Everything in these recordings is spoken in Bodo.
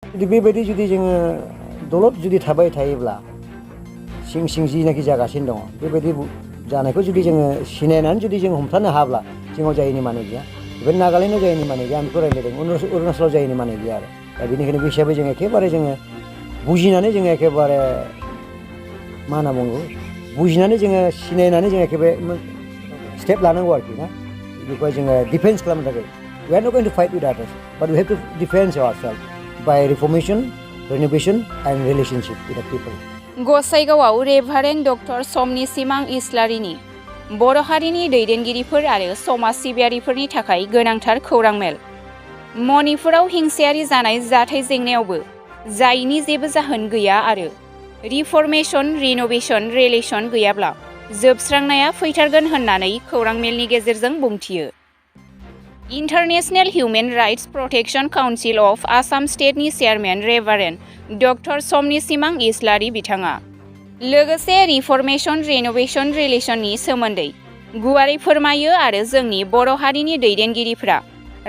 जुदि बेबायदि जुदि जोङो दलद जुदि थाबाय थायोब्ला सिं सिं जिनाखि जागासिनो दङ बेबायदि जानायखौ जुदि जोङो सिनायनानै जुदि जों हमथानो हाब्ला जोंनाव जायैनि माने गैया। बे नागालेण्डआव जायैनि माने गैया। आं बेखौ रायज्लायदों अरुणाचलाव जायैनि माने गैया आरो दा बेनिखायनो बे हिसाबै जों एखेबारे जोङो बुजिनानै जोङो एखेबारे मा होनना बुङो बुजिनानै जोङो सिनायनानै जों एखेबारे स्टेप लानांगौ आरोखि ना बेखौहाय जोङो डिफेन्स खालामनो थाखाय we are not going to fight with others but we have to defend ourselves by reformation, renovation and relationship with the people. गसाइगावआव रेभारेन्ड डक्टर समनि सिमां इस्लारिनि बर' हारिनि दैदेनगिरिफोर आरो समाज सिबियारिफोरनि थाखाय गोनांथार खौरां मेल। मणिपुराव हिंसायारि जानाय जाथाय जेंनायावबो जायनि जेबो जाहोन गैया आरो रिफर्मेशन, रिनोवेशन, रिलेशन गैयाब्ला जोबस्रांनाया फैथारगोन होननानै खौरां मेलनि गेजेरजों बुंथियो। International human rights protection council of Assam स्टेटनि चेयारमेन रेभारेन्ड डक्टर समनि सिमां इस्लारि बिथाङा लोगोसे रिफर्मेशन, रिनोवेशन, रिलेशननि सोमोन्दै गुवारै फोरमायो आरो जोंनि बर' हारिनि दैदेनगिरिफ्रा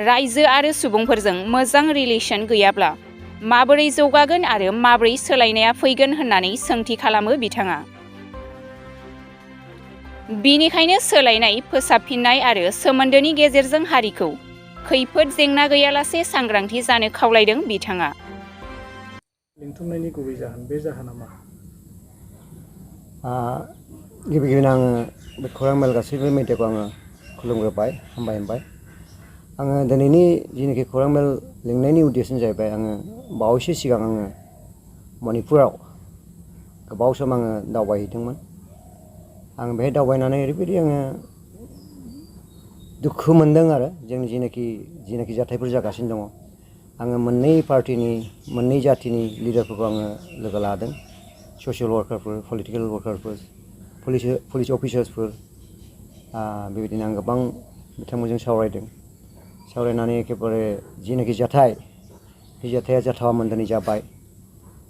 रायजो आरो सुबुंफोरजों मोजां रिलेशन गैयाब्ला माबोरै जौगागोन आरो माबोरै सोलायनाया फैगोन होननानै सोंथि खालामो बिथाङा। बिनिखायनो सोलायनाय, फोसाबफिननाय आरो सोमोन्दोनि गेजेरजों हारिखौ खैफोद जेंना गैयालासे सांग्रांथि जानो खावलायदों बिथाङा। लिंथुमनायनि गुबै जाहोन बे जाहोना मा? गिबि गिबियावनो आङो बे खौरां मेल गासैबो मिडियाखौ आङो खुलुमग्रोबाय, हामबाय होनबाय। आङो दिनैनि जिनाखि खौरां मेल लिंनायनि उद्देश्यआनो जाहैबाय आङो बावैसो सिगां आङो मणिपुराव गोबाव सम आङो दावबायहैदोंमोन। आं बेहाय दावबायनानै ओरैबायदि आङो दुखु मोनदों आरो जोंनि जिनाखि जाथायफोर जागासिनो दङ। आङो मोननै पार्टिनि मोननै जातिनि लिडारफोरखौ आङो लोगो लादों। ससियेल वार्कारफोर, पलिटिकेल वार्कारफोर, पुलिस अफिसार्सफोर बेबायदिनो आं गोबां बिथांमोनजों सावरायदों। सावरायनानै एखेबारे जिनाखि जाथाय बे जाथाया जाथावामोन दिनै जाबाय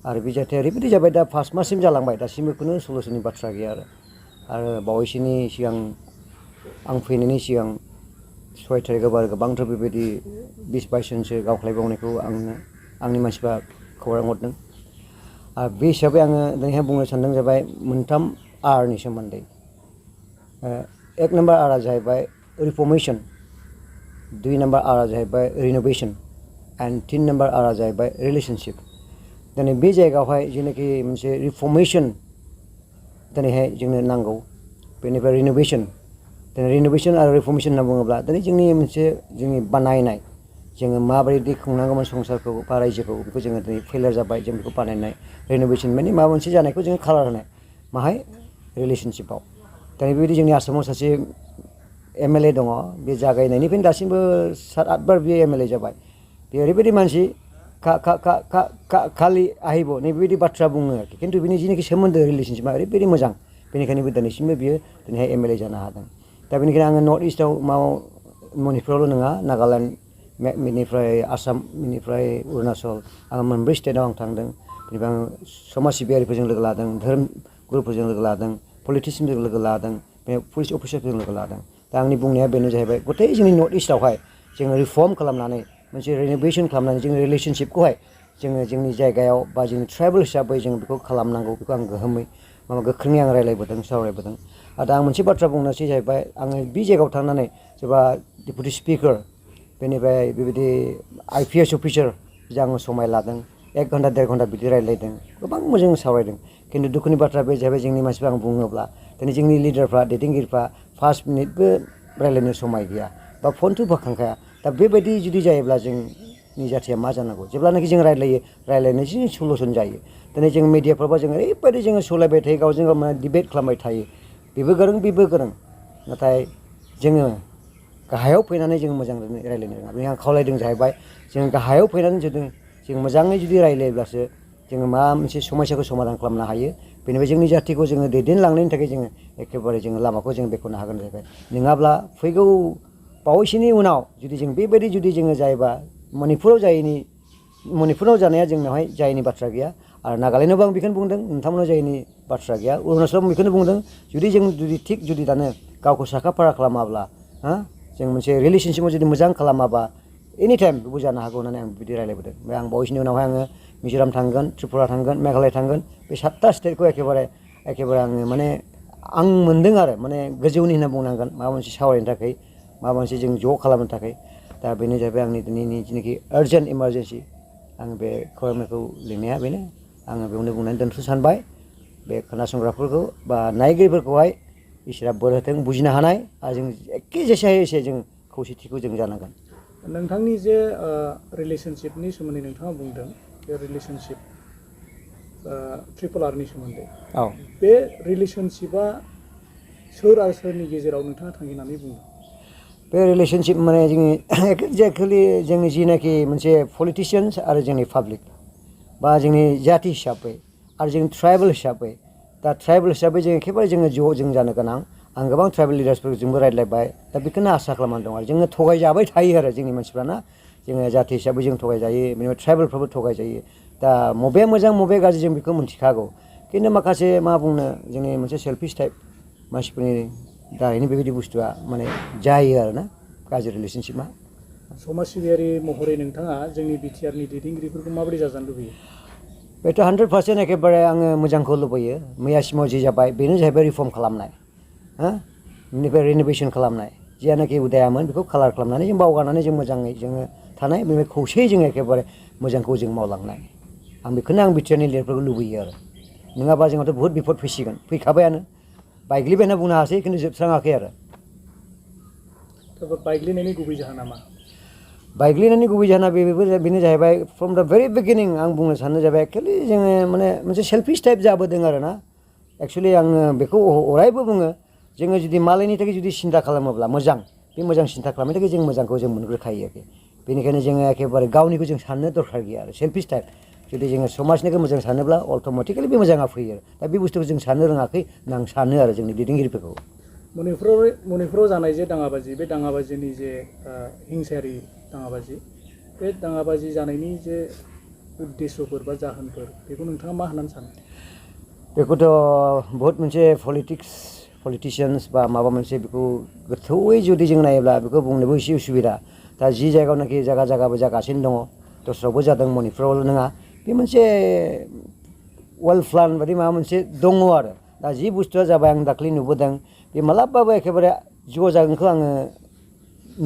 आरो बे जाथाया ओरैबायदि जाबाय दा 5 माससिम जालांबाय दासिमबो खुनु सलुसननि बाथ्रा गैया आरो बावैसोनि सिगां आं फैनायनि सिगां 6 तारिखआव आरो गोबांथार बेबायदि 20-22 जनसो गावख्लायबावनायखौ आंनि मानसिफ्रा खौरां हरदों। बे हिसाबै आङो दिनैहाय बुंनो सानदों जाबाय मोनथाम आरनि सोमोन्दै। 1 नम्बर आरआ जाहैबाय रिफर्मेशन, 2 नम्बर आरआ जाहैबाय रिनोवेशन एन्ड 3 नम्बर आरआ जाहैबाय रिलेशनशिप। दिनै बे जायगायावहाय जेनाखि मोनसे रिफर्मेशन दिनैहाय जोंनो नांगौ, बेनिफ्राय रिनोवेशन आरो रिफर्मेशन होनना बुङोब्ला दिनै जोंनि मोनसे जोंनि बानायनाय जोङो माबायदि खुंनांगौमोन संसारखौ बा रायजोखौ बेखौ जोङो दिनै फेलियर जाबाय, जों बेखौ बानायनाय। रिनोवेशन माने माबा मोनसे जानायखौ जोङो कालार होनाय माहाय रिलेशनशिपआव। दिनै बेबायदि जोंनि आसामाव सासे MLA दङ, बे जागायनायनिफ्रायनो दासिमबो 7-8 बार बे MLA जाबाय। बे ओरैबायदि मानसि खालि आहिब नैबेबायदि बाथ्रा बुङो आरोखि, खिन्थु बिनि जिनाखि सोमोन्दो रिलेशनशिपआ ओरैबायदि मोजां, बेनिखायनो दिनैसिमबो बियो दिनैहाय MLA जानो हादों। दा बेनिखायनो आङो नर्थ इस्टआव मणिपुरावल' नङा, नागालेण्ड, बेनिफ्राय आसाम, बेनिफ्राय अरुणाचल, आङो मोनब्रै स्टेटआव आं थांदों। बेनिफ्राय आङो समाज सिबियारिफोरजों लोगो लादों, धोरोम गुरुफोरजों लोगो लादों, पलिटिसियानजों लोगो लादों, पुलिस अफिसारफोरजों लोगो लादों। दा आंनि बुंनाया बेनो जाहैबाय गथै जोंनि नर्थ इस्टआवहाय जोङो रिफर्म खालामनानै मोनसे रिनोवेशन खालामनानै जोंनि रिलेशनशिपखौहाय जोङो जोंनि जायगायाव बा जोंनि ट्राइबेल हिसाबै जों बेखौ खालामनांगौ। बेखौ आं गोख्रोङै आं रायज्लायबोदों, सावरायबोदों। दा आं मोनसे बाथ्रा बुंनोसै जाहैबाय आङो बे जायगायाव थांनानै सोरबा डेपुटि स्पिकार, बेनिफ्राय बेबायदि IPS अफिसार आङो समाय लादों। 1 घन्टा 1.5 घन्टा बिदि रायज्लायदों, गोबां मोजां सावरायदों। खिन्थु दुखुनि बाथ्रा बे जाहैबाय जोंनि मानसिफ्रा आं बुङोब्ला दिनै जोंनि लिडारफ्रा, दैदेनगिरिफ्रा 5 मिनिटबो रायज्लायनो समाय गैया बा फनथ' बोखांखाया। दा बेबायदि जुदि जायोब्ला जोंनि जाथिया मा जानांगौ? जेब्लानाखि जों रायज्लायनोसो सलुसन जायो। दिनै जों मिडियाफ्रावबा जों ओरैबायदि जोङो सलायबाय थायो, गावजों गाव डिबेट खालामबाय थायो, बेबो गोरों बेबो गोरों, नाथाय जोङो गाहायाव फैनानै जों मोजां रायज्लायनो रोङा। बेनि आं खावलायदों जाहैबाय जों गाहायाव फैनानै जुदि जों मोजाङै जुदि रायज्लायब्लासो जोङो माबा मोनसे समस्याखौ समाधान खालामनो हायो। बेनिफ्राय जोंनि जाथिखौ जोङो दैदेनलांनायनि थाखाय जोङो एखेबारे जोङो लामाखौ जों बेखेवनो हागोन जाहैबाय। नङाब्ला फैगौ बावैसोनि उनाव जुदि जों बेबायदि जुदि जोङो जायोबा मणिपुराव जानाया जोंनावहाय जायैनि बाथ्रा गैया आरो नागालेण्डआवबो आं बेखौनो बुंदों, नोंथांमोनाव जायैनि बाथ्रा गैया। अरुणाचलाव बेखौनो बुंदों, जुदि दानो गावखौ साखा फारा खालामाब्ला, जों मोनसे रिलेशनशिपआव जुदि मोजां खालामाबा एनि टाइम बेबो जानो हागौ होननानै आं बिदि रायलायबोदों ओमफ्राय आं बावैसोनि उनावहाय आङो मिज'राम थांगोन त्रिपुरा थांगोन मेघालय थांगोन बे 7टा स्टेटखौ एखेबारे आङो माने आं मोनदों आरो माने गोजौनि होनना बुंनांगोन माबा मोनसे सावरायनो थाखाय माबा मोनसे जों ज' खालामनो थाखाय दा बेनो जाहैबाय आंनि दिनैनि जिनाखि आर्जेन्ट इमारजेन्सि आं बे खौरांखौ लिरनाया बेनो आङो बेयावनो बुंनानै दोनथ' सानबाय बे खोनासंग्राफोरखौ बा नायगिरिफोरखौहाय इसोरा बोर होथों बुजिनो हानाय आरो जों एखे जेसे हायो एसे जों खौसेथिखौ जों जानांगोन नोंथांनि जे रिलेशनशिपनि सोमोन्दै नोंथाङा बुंदों बे रिलेशनशिप ट्रिपल आरनि सोमोन्दै औ बे रिलेशनशिपआ सोर आरो सोरनि गेजेराव नोंथाङा थांखिनानै बुंदों बे रिलेशनशिप माने जोंनि एक्जेक्टलि जोंनि जिनाखि मोनसे पलिटिशियान्स आरो जोंनि पाब्लिक बा जोंनि जाति हिसाबै आरो जोंनि ट्राइबेल हिसाबै दा ट्राइबेल हिसाबै जों एखेबारे जोङो ज' जों जानो गोनां आं गोबां ट्राइबेल लिडार्सफोरजोंबो रायज्लायबाय दा बेखौनो आसा खालामनानै दं आरो जोङो थगायजाबाय थायो आरो जोंनि मानसिफ्राना जोङो जाति हिसाबै जों थगायजायो बेनिफ्राय ट्राइबेलफ्राबो थगायजायो दा मबे मोजां मबे गाज्रि जों बेखौ मिथिखागौ खिन्थु माखासे मा बुंनो जोंनि मोनसे सेल्फिश टाइप मानसिफोरनि दारैनो बेबायदि बुस्थुआ माने जायो आरोना गाज्रि रिलेशनशिपआ समाज सिबियारि महरै नोंथाङा जोंनि बिटिआरनि दैदेनगिरिफोरखौ माबोरै जाजानो लुबैयो बेथ' 100% एखेबारे आङो मोजांखौ लुबैयो मैयासिमाव जि जाबाय बेनो जाहैबाय रिफर्म खालामनाय हा बेनिफ्राय रिन'भेसन खालामनाय जियानाखि उदायामोन बेखौ कालार खालामनानै जों बावगारनानै जों मोजाङै जोङो थानाय बेनिफ्राय खौसेयै जों एखेबारे मोजांखौ जों मावलांनाय आं बेखौनो आं बिटिआरनि लिडारफोरखौ लुबैयो आरो नङाबा जोंहाथ' बहुद बिपद फैसिगोन फैखाबायानो बायग्लिबाय होनना बुंनो हासै खिन्थु जोबस्राङाखै आरो बायग्लिनायनि गुबै जाहोना मा बायग्लिनायनि गुबै जाहोना बेनो जाहैबाय फ्रम दा भेरि बिगिनिं आं बुंनो सानो जाबाय एक्चुवेलि जोङो माने मोनसे सेल्फिश टाइप जाबोदों आरो ना एक्चुवेलि आङो बेखौ अरायबो बुङो जोङो जुदि मालायनि थाखाय जुदि सिन्था खालामोब्ला मोजां बे मोजां सिन्था खालामनो थाखाय जों मोजांखौ जों मोनग्रोखायो आरोखि बेनिखायनो जोङो एखेबारे गावनिखौ जों साननो दरखार गैया आरो सेल्फिश टाइप जुदि जोङो समाजनिखौ मोजां सानोब्ला अट'मेटिकेलि बे मोजाङा फैयो दा बे बुस्थुखौ जों साननो रोङाखै होनना आं सानो आरो जोंनि दैदेनगिरिफोरखौ मणिपुराव जानाय जे दाङाबाजि बे दाङाबाजिनि जे हिंसायारि दाङाबाजि बे दाङाबाजि जानायनि जे उद्देश्यफोर बा जाहोनफोर बेखौ नोंथाङा मा होननानै सानो बेखौथ' बहुत मोनसे पलिटिशियान्स बा माबा मोनसे बेखौ गोथौयै जुदि जों नायोब्ला बेखौ बुंनोबो एसे उसुबिदा दा जि जायगायावनाखि जायगाबो जागासिनो दङ दस्रायावबो जादों मणिपुरावल' नङा बे मोनसे वेल प्लान बायदि माबा मोनसे दङ आरो दा जि बुस्थुआ जाबाय आं दाख्लै नुबोदों बे मालाबाबो एखेबारे ज' जागोनखौ आङो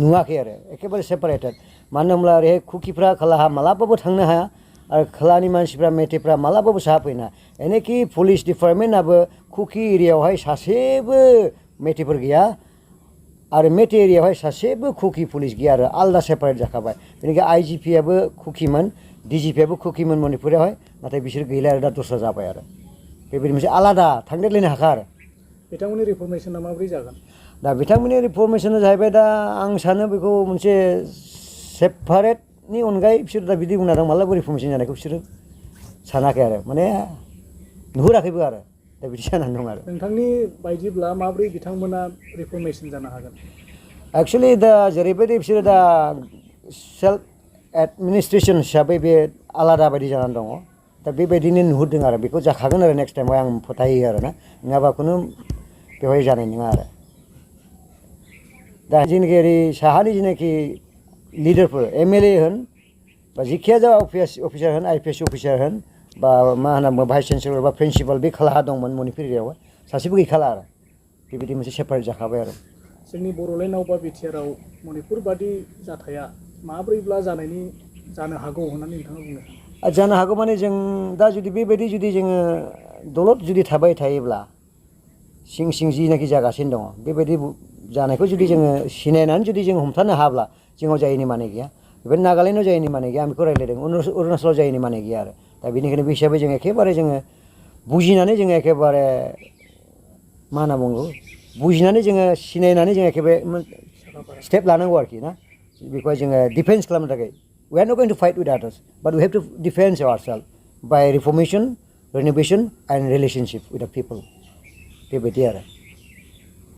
नुवाखै आरो एखेबारे सेपारेटेड मानो होनब्ला ओरैहाय कुकिफ्रा खोलाहा मालाबाबो थांनो हाया आरो खोलानि मानसिफ्रा मेथेफ्रा मालाबाबो साहा फैना एनेखि पुलिस डिपार्टमेन्टआबो कुकि एरियायावहाय सासेबो मेथेफोर गैया आरो मेथे एरियायावहाय सासेबो कुकि पुलिस गैया आरो आलदा सेपारेट जाखाबाय बेनिखाय आइजिपियाबो कुकिमोन डिजिपियाबो कुकिमोन मणिपुरावहाय नाथाय बिसोर गैला आरो दा दस्रा जाबाय आरो बेबायदि मोनसे आलादा थांदेरलायनो हाखा आरो बिथांमोननि रिफर्मेशना माबोरै जागोन दा बिथांमोननि रिफर्मेशना जाहैबाय दा आं सानो बेखौ मोनसे सेपारेटनि अनगायै बिसोर दा बिदि बुंना दं मालाबा रिफर्मेशन जानायखौ बिसोरो सानाखै आरो माने नुहुराखैबो आरो दा बिदि जानानै दं आरो नोंथांनि बायदिब्ला माबोरै बिथांमोना रिफर्मेशन जानो हागोन एक्चुवेलि दा जेरैबायदि बिसोरो दा सेल्फ एडमिनिस्ट्रेसन हिसाबै बे आलादा बायदि जानानै दङ दा बेबायदिनो नुहुरदों आरो बेखौ जाखागोन आरो नेक्स्ट टाइमाव आं फोथायो आरो ना नङाबा खुनु बेवहाय जानाय नङा आरो दा जेनाखि ओरै साहानि जेनाखि लिडारफोर एमएलए होन बा जिखिया जा अफिसार होन आइपिएस अफिसार होन बा मा होनना बुङो भाइस चेन्सेलर बा प्रिन्सिपाल बे खोलाहा दंमोन मणिपुर एरियायावहाय सासेबो गैखाला आरो बेबायदि मोनसे सेपारेट जाखाबाय आरो जोंनि बर'लेण्डआव बा बिटिआरआव मणिपुर बादि जाथाया माब्रैब्ला जानो हागौ होननानै नोंथाङा बुंनो सानो जानो हागौ माने जों दा जुदि बेबायदि जुदि जोङो दलद जुदि थाबाय थायोब्ला सिं सिं जिनाखि जागासिनो दङ बेबायदि जानायखौ जुदि जोङो सिनायनानै जुदि जों हमथानो हाब्ला जोंनाव जायैनि माने गैया बेबायदि नागालेण्डआव जायैनि माने गैया आं बेखौ रायज्लायदों अरुणाचलाव जायैनि माने गैया आरो दा बेनिखायनो बे हिसाबै जों एखेबारे जोङो बुजिनानै जोङो एखेबारे मा होनना बुङो बुजिनानै जोङो सिनायनानै जों एखेबारे स्टेप लानांगौ आरोखि ना बेखौहाय जोङो डिफेन्स खालामनो थाखाय we are not going to fight with others but we have to defend ourselves by reformation renovation and relationship with the people बेबायदि आरो